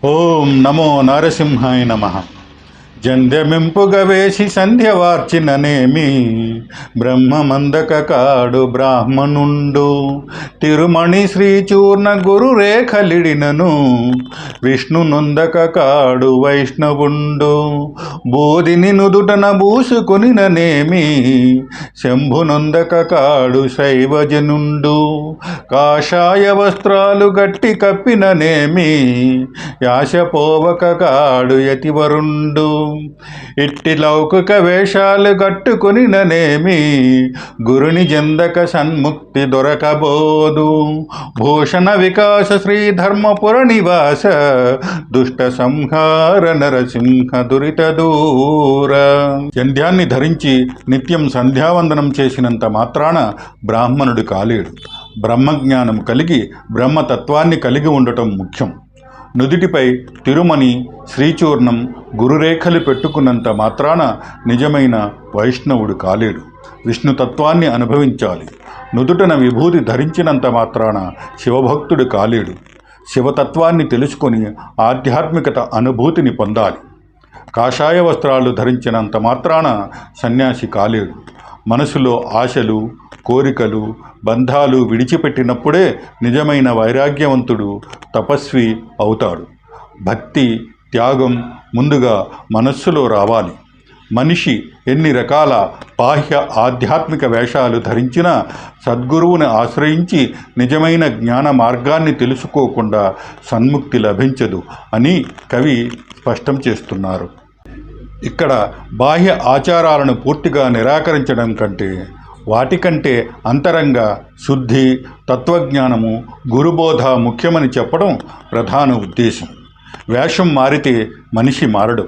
ఓం నమో నరసింహాయ నమః. జంధ్యమింపుగ వేసి సంధ్య వార్చిననేమి బ్రహ్మమందక కాడు బ్రాహ్మణుండు. తిరుమణి శ్రీచూర్ణ గురు రేఖలిడినను విష్ణు నొందక కాడు వైష్ణవుండు. బోధిని నుదుటన బూసుకొనిననేమి శంభు నొందక కాడు శైవజనుండు. కాషాయ వస్త్రాలు గట్టి కప్పిననేమి యాశపోవక కాడు యతివరుండు. ఇట్టి లౌకిక వేషాలు కట్టుకొనిననేమి గురుని జందక సన్ముక్తి దొరకబోదు. భూషణ వికాస శ్రీ ధర్మపుర నివాస దుష్ట సంహార నరసింహ దురిత దూర. జంధ్యాన్ని ధరించి నిత్యం సంధ్యావందనం చేసినంత మాత్రాన బ్రాహ్మణుడు కాలేడు. బ్రహ్మజ్ఞానం కలిగి బ్రహ్మతత్వాన్ని కలిగి ఉండటం ముఖ్యం. నుదిటిపై తిరుమణి శ్రీచూర్ణం గురురేఖలు పెట్టుకున్నంత మాత్రాన నిజమైన వైష్ణవుడు కాలేడు. విష్ణుతత్వాన్ని అనుభవించాలి. నుదుటన విభూతి ధరించినంత మాత్రాన శివభక్తుడు కాలేడు. శివతత్వాన్ని తెలుసుకొని ఆధ్యాత్మికత అనుభూతిని పొందాలి. కాషాయ వస్త్రాలు ధరించినంత మాత్రాన సన్యాసి కాలేడు. మనసులో ఆశలు, కోరికలు, బంధాలు విడిచిపెట్టినప్పుడే నిజమైన వైరాగ్యవంతుడు, తపస్వి అవుతాడు. భక్తి, త్యాగం ముందుగా మనస్సులో రావాలి. మనిషి ఎన్ని రకాల బాహ్య ఆధ్యాత్మిక వేషాలు ధరించినా సద్గురువుని ఆశ్రయించి నిజమైన జ్ఞాన మార్గాన్ని తెలుసుకోకుండా సన్ముక్తి లభించదు అని కవి స్పష్టం చేస్తున్నారు. ఇక్కడ బాహ్య ఆచారాలను పూర్తిగా నిరాకరించడం కంటే వాటికంటే అంతరంగ శుద్ధి, తత్వజ్ఞానము, గురుబోధ ముఖ్యమని చెప్పడం ప్రధాన ఉద్దేశం. వేషం మారితే మనిషి మారడు.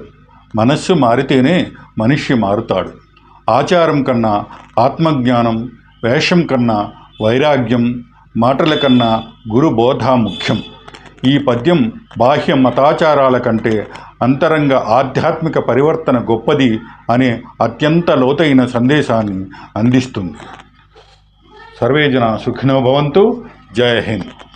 మనస్సు మారితేనే మనిషి మారుతాడు. ఆచారం కన్నా ఆత్మజ్ఞానం, వేషం కన్నా వైరాగ్యం, మాటల కన్నా గురుబోధ ముఖ్యం. ఈ పద్యం బాహ్య మతాచారాల కంటే అంతరంగ ఆధ్యాత్మిక పరివర్తన గొప్పది అనే అత్యంత లోతైన సందేశాన్ని అందిస్తుంది. సర్వే జనా సుఖినో భవంతు. జై హింద్.